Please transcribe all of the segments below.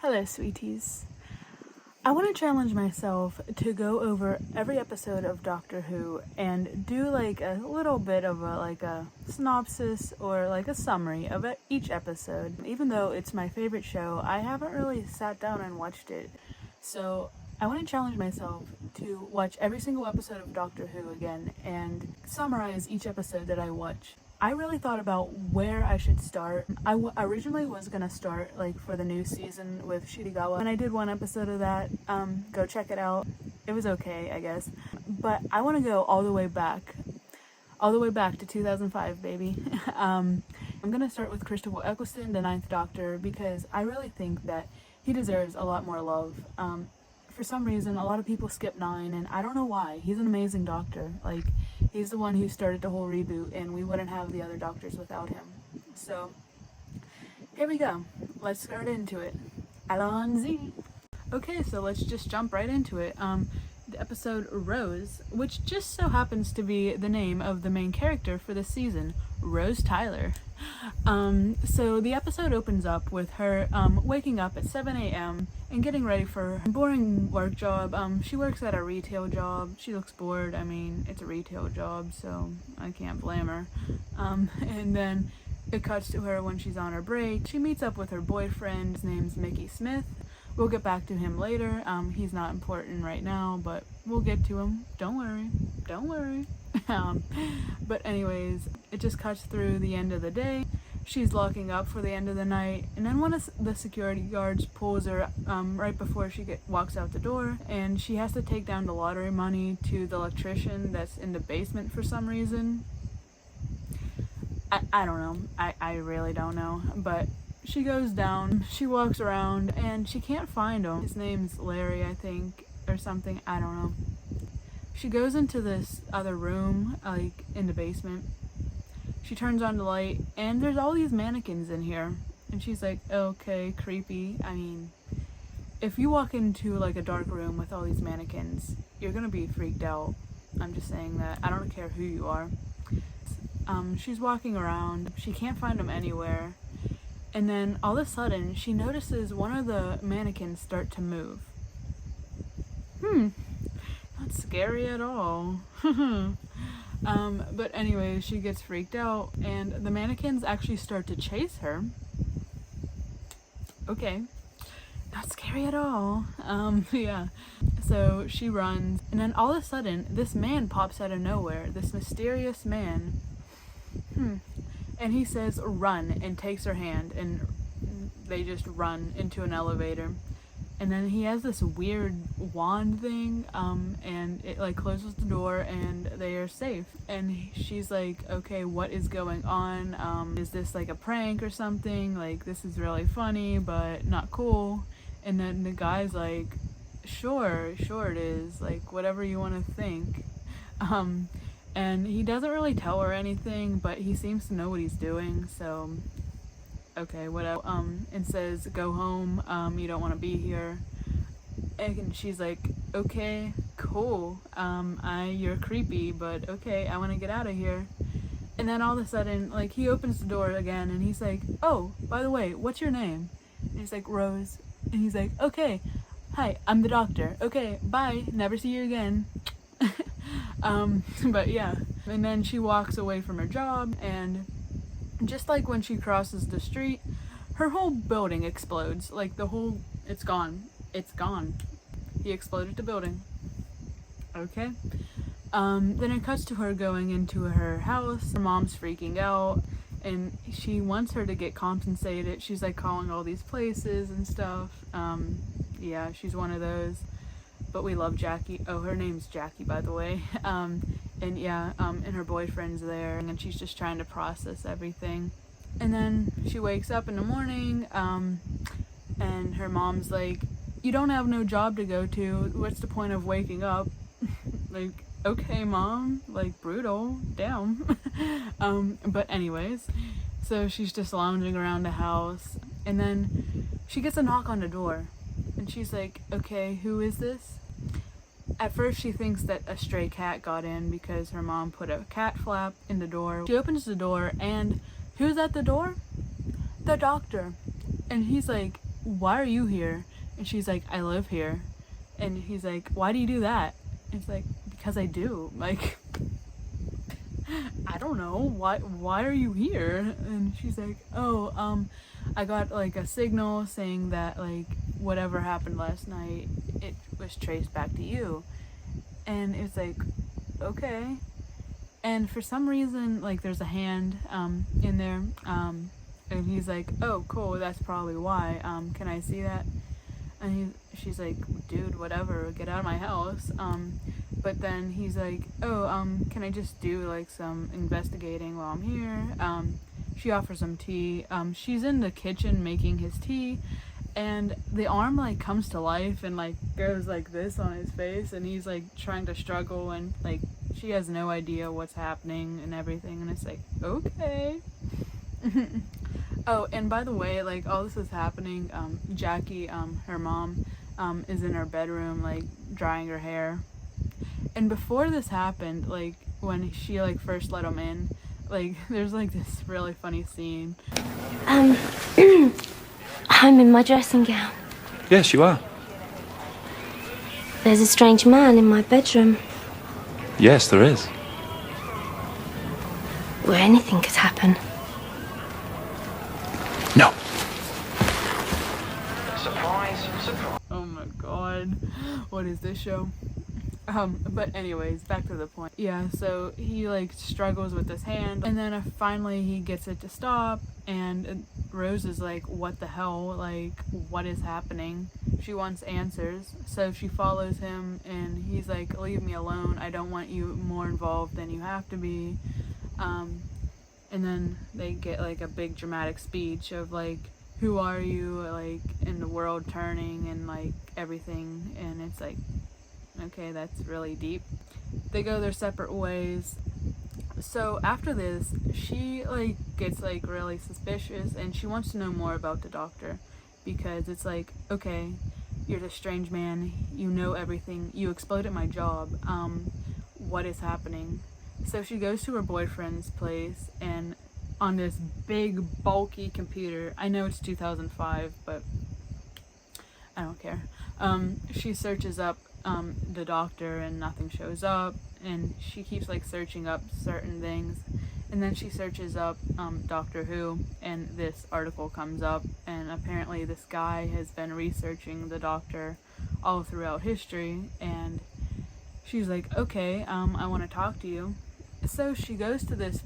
Hello, sweeties. I want to challenge myself to go over every episode of Doctor Who and do like a little bit of a synopsis or like a summary of each episode. Even though it's my favorite show, I haven't really sat down and watched it. So I want to challenge myself to watch every single episode of Doctor Who again and summarize each episode that I watch. I really thought about where I should start. I originally was gonna start like for the new season with Shirigawa, and I did one episode of that. Go check it out. It was okay, I guess. But I want to go all the way back to 2005, baby. I'm gonna start with Christopher Eccleston, the Ninth Doctor, because I really think that he deserves a lot more love. For some reason, a lot of people skip 9, and I don't know why. He's an amazing doctor. Like, he's the one who started the whole reboot, and we wouldn't have the other doctors without him. So, here we go. Let's start into it. Allons-y. Okay, so let's just jump right into it. The episode Rose, which just so happens to be the name of the main character for this season, Rose Tyler. So the episode opens up with her waking up at 7 a.m. and getting ready for her boring work job. She works at a retail job. She looks bored. I mean, it's a retail job, so I can't blame her. And then it cuts to her when she's on her break. She meets up with her boyfriend. His name's Mickey Smith. We'll get back to him later. He's not important right now, but we'll get to him. Don't worry. But anyways, it just cuts through the end of the day. She's locking up for the end of the night, and then one of the security guards pulls her right before she walks out the door, and she has to take down the lottery money to the electrician that's in the basement for some reason. I don't know. I really don't know, but she goes down, she walks around, and she can't find him. His name's Larry, I think, or something. I don't know. She goes into this other room, like, in the basement. She turns on the light, and there's all these mannequins in here. And she's like, okay, creepy. I mean, if you walk into, like, a dark room with all these mannequins, you're gonna be freaked out. I'm just saying that. I don't care who you are. She's walking around. She can't find them anywhere. And then, all of a sudden, she notices one of the mannequins start to move. Not scary at all. But anyway, she gets freaked out, and the mannequins actually start to chase her. Okay. Not scary at all. Yeah. So she runs, and then all of a sudden, this man pops out of nowhere. This mysterious man. And he says, run, and takes her hand, and they just run into an elevator. And then he has this weird wand thing, and it like closes the door, and they are safe. And she's like, okay, what is going on? Is this like a prank or something? Like, this is really funny, but not cool. And then the guy's like, sure it is. Like, whatever you want to think. And he doesn't really tell her anything, but he seems to know what he's doing, so okay, whatever. And says, go home, you don't want to be here. And she's like, okay, cool, you're creepy, but okay, I want to get out of here. And then all of a sudden, like, he opens the door again, and he's like, oh, by the way, what's your name? And he's like, Rose. And he's like, okay, hi, I'm the doctor. Okay, bye, never see you again. But yeah. And then she walks away from her job, and just like when she crosses the street, her whole building explodes. Like, it's gone. It's gone. He exploded the building. Okay. Then it cuts to her going into her house. Her mom's freaking out, and she wants her to get compensated. She's like calling all these places and stuff. Yeah, she's one of those. But we love Jackie. Oh, her name's Jackie, by the way. And yeah, and her boyfriend's there, and she's just trying to process everything. And then she wakes up in the morning, and her mom's like, you don't have no job to go to. What's the point of waking up? Like, okay, mom. Like, brutal. Damn. But anyways, so she's just lounging around the house, and then she gets a knock on the door. And she's like, okay, who is this? At first she thinks that a stray cat got in because her mom put a cat flap in the door. She opens the door, and who's at the door? The doctor. And he's like, why are you here? And she's like, I live here. And he's like, why do you do that? And it's like, because I do. Like, I don't know, why are you here? And she's like, oh, I got like a signal saying that like whatever happened last night, it was traced back to you. And it's like, okay. And for some reason, like, there's a hand in there, and he's like, oh, cool, that's probably why. Can I see that? And she's like, dude, whatever, get out of my house. But then he's like, oh, can I just do like some investigating while I'm here? She offers him tea. She's in the kitchen making his tea, and the arm like comes to life and like goes like this on his face, and he's like trying to struggle, and like she has no idea what's happening and everything, and it's like, okay. Oh, and by the way, like, all this is happening, Jackie, her mom, is in her bedroom, like, drying her hair. And before this happened, like, when she, like, first let him in, like, there's, like, this really funny scene. I'm in my dressing gown. Yes, you are. There's a strange man in my bedroom. Yes, there is. Where anything could happen. No. Surprise, surprise. Oh my god. What is this show? But anyways, back to the point. Yeah, so he like struggles with his hand, and then finally he gets it to stop, and Rose is like, what the hell? Like, what is happening? She wants answers. So she follows him, and he's like, leave me alone. I don't want you more involved than you have to be. And then they get like a big dramatic speech of like, who are you, like, in the world turning and like everything, and it's like, okay, that's really deep. They go their separate ways. So after this, she like gets like really suspicious, and she wants to know more about the doctor, because it's like, okay, you're this strange man, you know everything, you exploited my job, what is happening? So she goes to her boyfriend's place, and on this big bulky computer, I know it's 2005, but I don't care, she searches up the doctor, and nothing shows up, and she keeps like searching up certain things, and then she searches up Doctor Who, and this article comes up, and apparently this guy has been researching the Doctor all throughout history, and she's like, okay, I want to talk to you. So she goes to this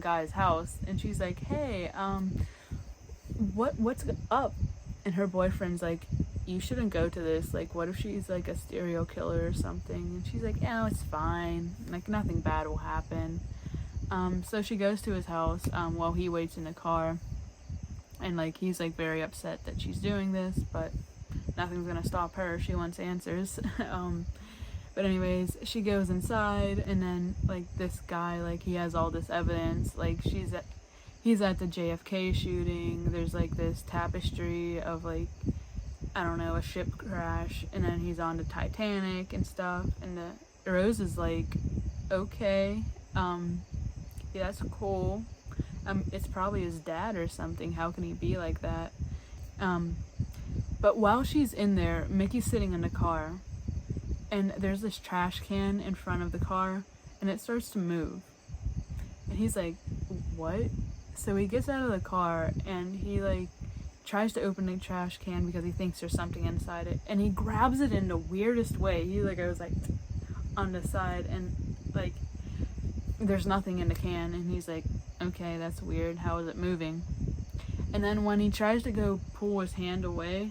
guy's house, and she's like, hey, what's up? And her boyfriend's like, you shouldn't go to this, like, what if she's like a serial killer or something? And she's like, yeah, it's fine, like, nothing bad will happen. So she goes to his house while he waits in the car, and like he's like very upset that she's doing this, but nothing's gonna stop her. She wants answers. But anyways, she goes inside, and then like this guy, like, he has all this evidence, like he's at the JFK shooting, there's like this tapestry of like, I don't know, a ship crash, and then he's on the Titanic and stuff, and the Rose is like, okay, yeah, that's cool. It's probably his dad or something. How can he be like that? But while she's in there, Mickey's sitting in the car, and there's this trash can in front of the car, and it starts to move. And he's like, what? So he gets out of the car, and he like tries to open the trash can because he thinks there's something inside it, and he grabs it in the weirdest way. He like goes like on the side, and like there's nothing in the can, and he's like, okay, that's weird, how is it moving? And then when he tries to go pull his hand away,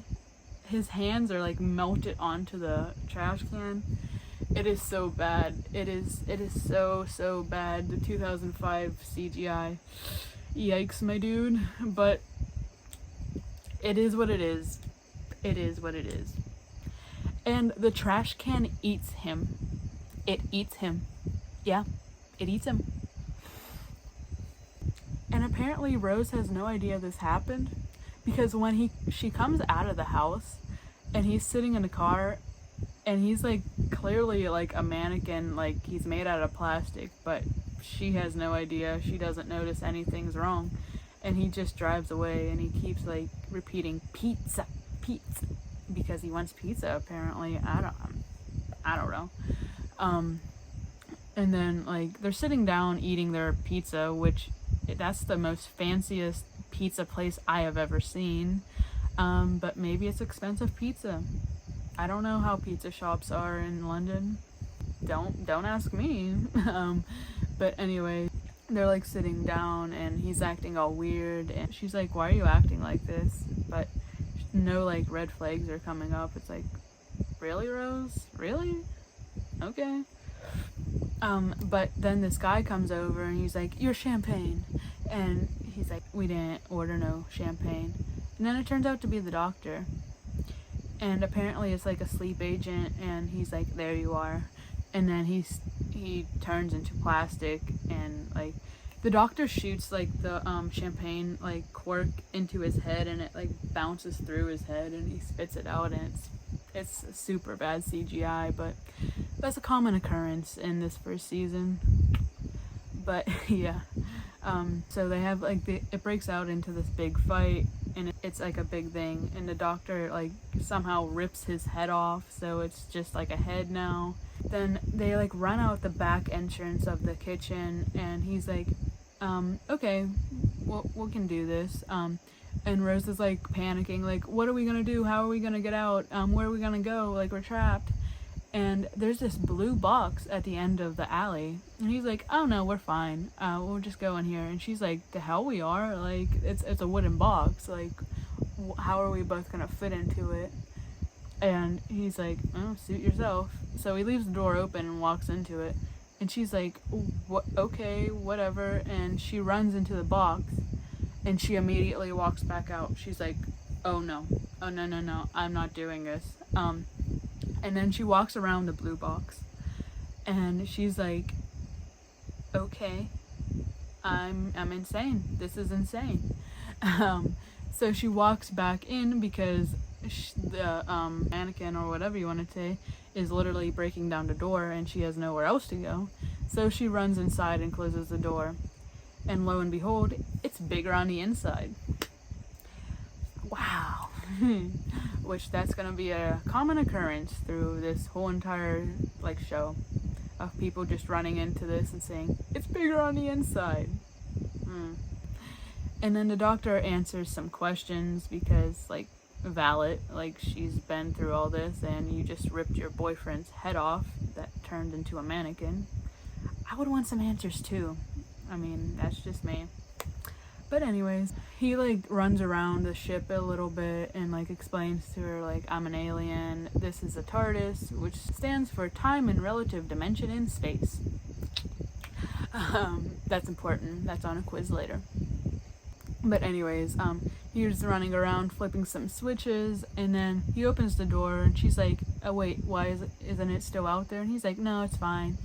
his hands are like melted onto the trash can. It is so bad. It is so bad. The 2005 CGI, yikes, my dude. But it is what it is. It is what it is. And the trash can eats him. It eats him. Yeah, it eats him. And apparently Rose has no idea this happened, because when she comes out of the house, and he's sitting in the car, and he's like clearly like a mannequin, like he's made out of plastic, but she has no idea. She doesn't notice anything's wrong, and he just drives away, and he keeps like repeating pizza, pizza because he wants pizza apparently. I don't know. And then like they're sitting down eating their pizza, which that's the most fanciest pizza place I have ever seen. But maybe it's expensive pizza. I don't know how pizza shops are in London. Don't ask me. But anyway, they're like sitting down and he's acting all weird and she's like, why are you acting like this? But no like red flags are coming up. It's like, really, Rose? Really? Okay. But then this guy comes over and he's like, your champagne. And he's like, we didn't order no champagne. And then it turns out to be the doctor. And apparently it's like a sleep agent and he's like, there you are. And then he turns into plastic and like the doctor shoots like the champagne like cork into his head and it like bounces through his head and he spits it out and it's super bad CGI, but that's a common occurrence in this first season. But yeah, so they have like it breaks out into this big fight and it's like a big thing and the doctor like somehow rips his head off, so it's just like a head now. Then they like run out the back entrance of the kitchen and he's like, okay, we can do this. And Rose is like panicking, like, what are we gonna do? How are we gonna get out? Where are we gonna go? Like, we're trapped. And there's this blue box at the end of the alley. And he's like, oh no, we're fine. We'll just go in here. And she's like, the hell we are? Like, it's a wooden box. Like, how are we both gonna fit into it? And he's like, oh, suit yourself. So he leaves the door open and walks into it. And she's like, what? Okay, whatever. And she runs into the box. And she immediately walks back out. She's like, oh no, I'm not doing this. And then she walks around the blue box. And she's like, okay, I'm insane. This is insane. So she walks back in because the mannequin or whatever you want to say is literally breaking down the door and she has nowhere else to go. So she runs inside and closes the door. And lo and behold, it's bigger on the inside. Wow. Which that's going to be a common occurrence through this whole entire like show of people just running into this and saying, it's bigger on the inside. And then the doctor answers some questions because like valid, like she's been through all this and you just ripped your boyfriend's head off that turned into a mannequin. I would want some answers too. I mean, that's just me. But anyways, he like runs around the ship a little bit and like explains to her like, I'm an alien. This is a TARDIS, which stands for time and relative dimension in space. That's important. That's on a quiz later. But anyways, he's running around flipping some switches and then he opens the door and she's like, oh wait, why isn't it still out there? And he's like, no, it's fine.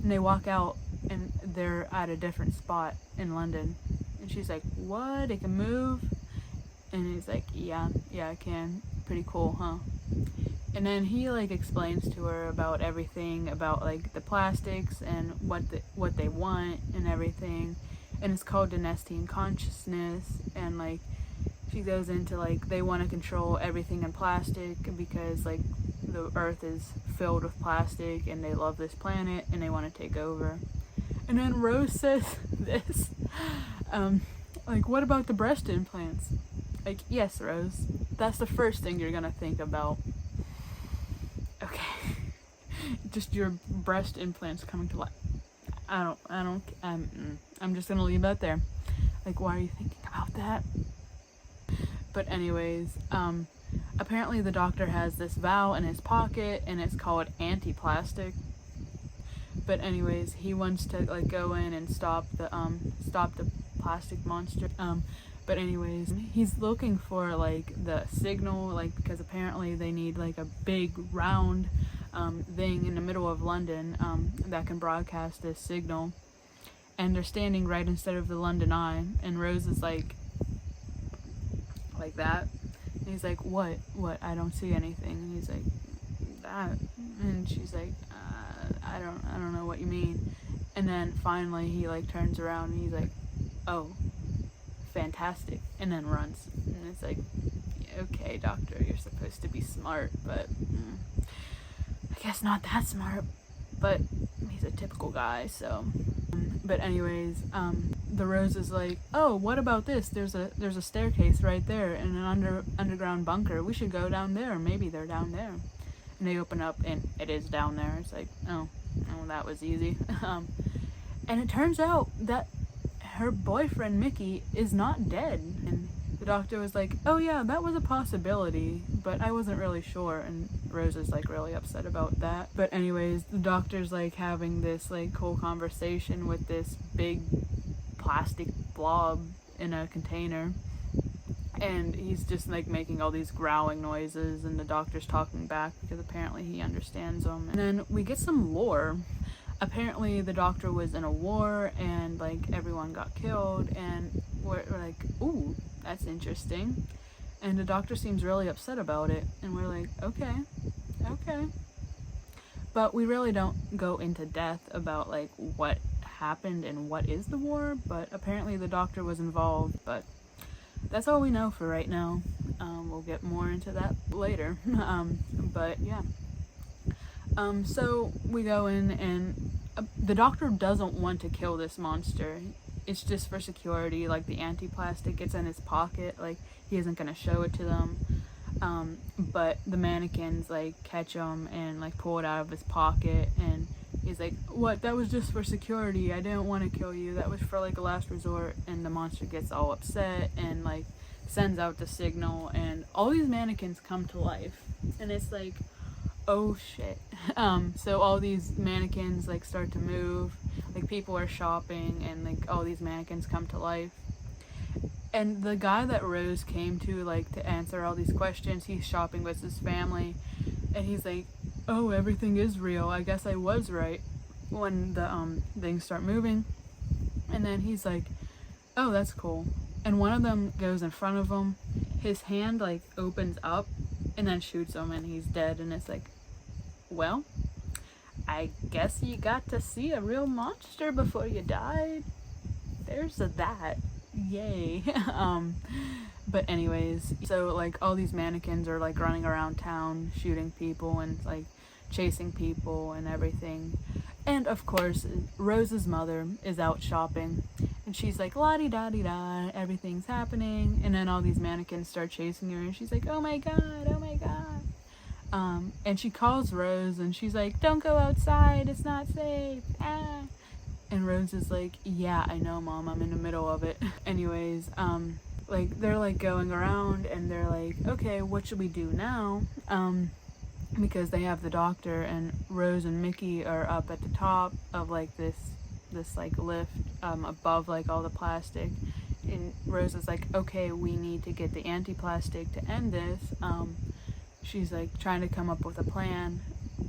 And they walk out and they're at a different spot in London. And she's like, what? It can move? And he's like, yeah, I can. Pretty cool, huh? And then he like explains to her about everything, about like the plastics and what they want and everything. And it's called Dynasty Consciousness. And like she goes into like they want to control everything in plastic because like the earth is filled with plastic and they love this planet and they want to take over. And then Rose says this, like, what about the breast implants? Like, yes, Rose, that's the first thing you're gonna think about. Okay. Just your breast implants coming to life. I'm just gonna leave that there. Like, why are you thinking about that? But anyways, apparently the doctor has this vial in his pocket and it's called anti-plastic. But anyways, he wants to like go in and stop the plastic monster. But anyways, he's looking for like the signal, like because apparently they need like a big round thing in the middle of London that can broadcast this signal. And they're standing right instead of the London Eye, and Rose is like that. And he's like, what? I don't see anything. And he's like, that. And she's like, I don't know what you mean. And then finally he like turns around and he's like, oh, fantastic, and then runs. And it's like, okay, doctor, you're supposed to be smart, but I guess not that smart. But he's a typical guy, so. But anyways, the Rose is like, oh, what about this? There's a staircase right there in an underground bunker. We should go down there. Maybe they're down there. And they open up, and it is down there. It's like, oh, that was easy. And it turns out that her boyfriend Mickey is not dead. And the doctor was like, oh yeah, that was a possibility, but I wasn't really sure. And Rose is like really upset about that. But anyways, the doctor's like having this like cool conversation with this big plastic blob in a container, and he's just like making all these growling noises, and the doctor's talking back because apparently he understands them. And then we get some lore. Apparently the doctor was in a war and like everyone got killed, and we're like, ooh, that's interesting. And the doctor seems really upset about it, and we're like, okay. But we really don't go into depth about like what happened and what is the war, but apparently the doctor was involved. But that's all we know for right now. We'll get more into that later. But yeah. So we go in, and the doctor doesn't want to kill this monster. It's just for security. Like the anti-plastic gets in his pocket. Like he isn't gonna show it to them. But the mannequins like catch him and like pull it out of his pocket, and he's like, what, that was just for security, I didn't want to kill you, that was for like a last resort. And the monster gets all upset and like sends out the signal, and all these mannequins come to life, and it's like, oh shit. So all these mannequins like start to move, like people are shopping, and like all these mannequins come to life. And the guy that Rose came to like to answer all these questions, he's shopping with his family, and he's like, oh, everything is real, I guess I was right, when the things start moving. And then he's like, oh, that's cool. And one of them goes in front of him, his hand like opens up and then shoots him, and he's dead. And it's like, well, I guess you got to see a real monster before you died. There's that. Yay. But anyways, so like all these mannequins are like running around town shooting people and like chasing people and everything. And of course Rose's mother is out shopping, and she's like, la-di-da-di-da, everything's happening. And then all these mannequins start chasing her, and she's like, oh my god. And she calls Rose, and she's like, don't go outside, it's not safe. And Rose is like, yeah, I know, Mom, I'm in the middle of it. Anyways, like they're like going around, and they're like, okay, what should we do now? Because they have the doctor, and Rose and Mickey are up at the top of like this like lift above like all the plastic. And Rose is like, okay, we need to get the anti-plastic to end this. She's like trying to come up with a plan,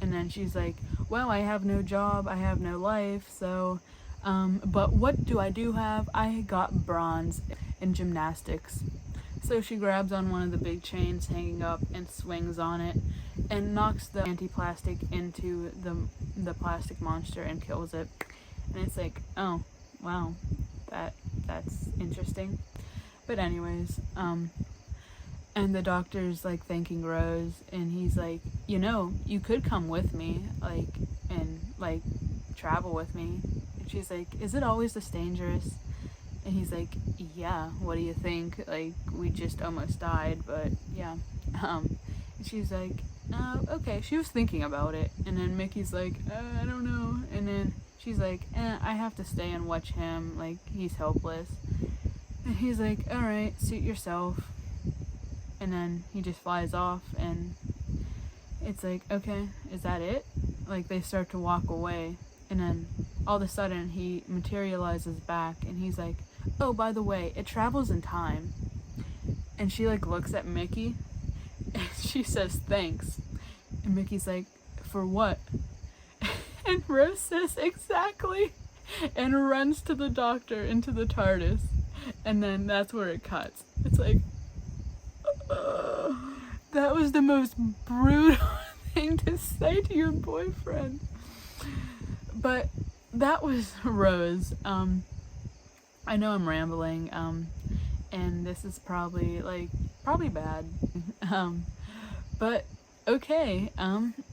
and then she's like, well, I have no job, I have no life, so but what do I do have? I got bronze in gymnastics. So she grabs on one of the big chains hanging up and swings on it and knocks the anti-plastic into the plastic monster and kills it. And it's like, oh wow, that's interesting. But anyways, and the doctor's like thanking Rose, and he's like, you know, you could come with me, like, and like travel with me. And she's like, is it always this dangerous? And he's like, yeah, what do you think? Like, we just almost died, but yeah. And she's like, okay. She was thinking about it. And then Mickey's like, I don't know. And then she's like, I have to stay and watch him, like, he's helpless. And he's like, alright, suit yourself. And then he just flies off, and it's like, okay, is that it? Like, they start to walk away, and then all of a sudden he materializes back, and he's like, oh, by the way, it travels in time. And she like looks at Mickey, and she says, thanks. And Mickey's like, for what? And Rose says, exactly, and runs to the doctor into the TARDIS. And then that's where it cuts. It's like, that was the most brutal thing to say to your boyfriend. But that was Rose. I know I'm rambling, and this is probably like Probably bad. But okay.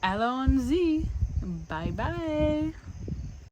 Allons-y. Bye bye.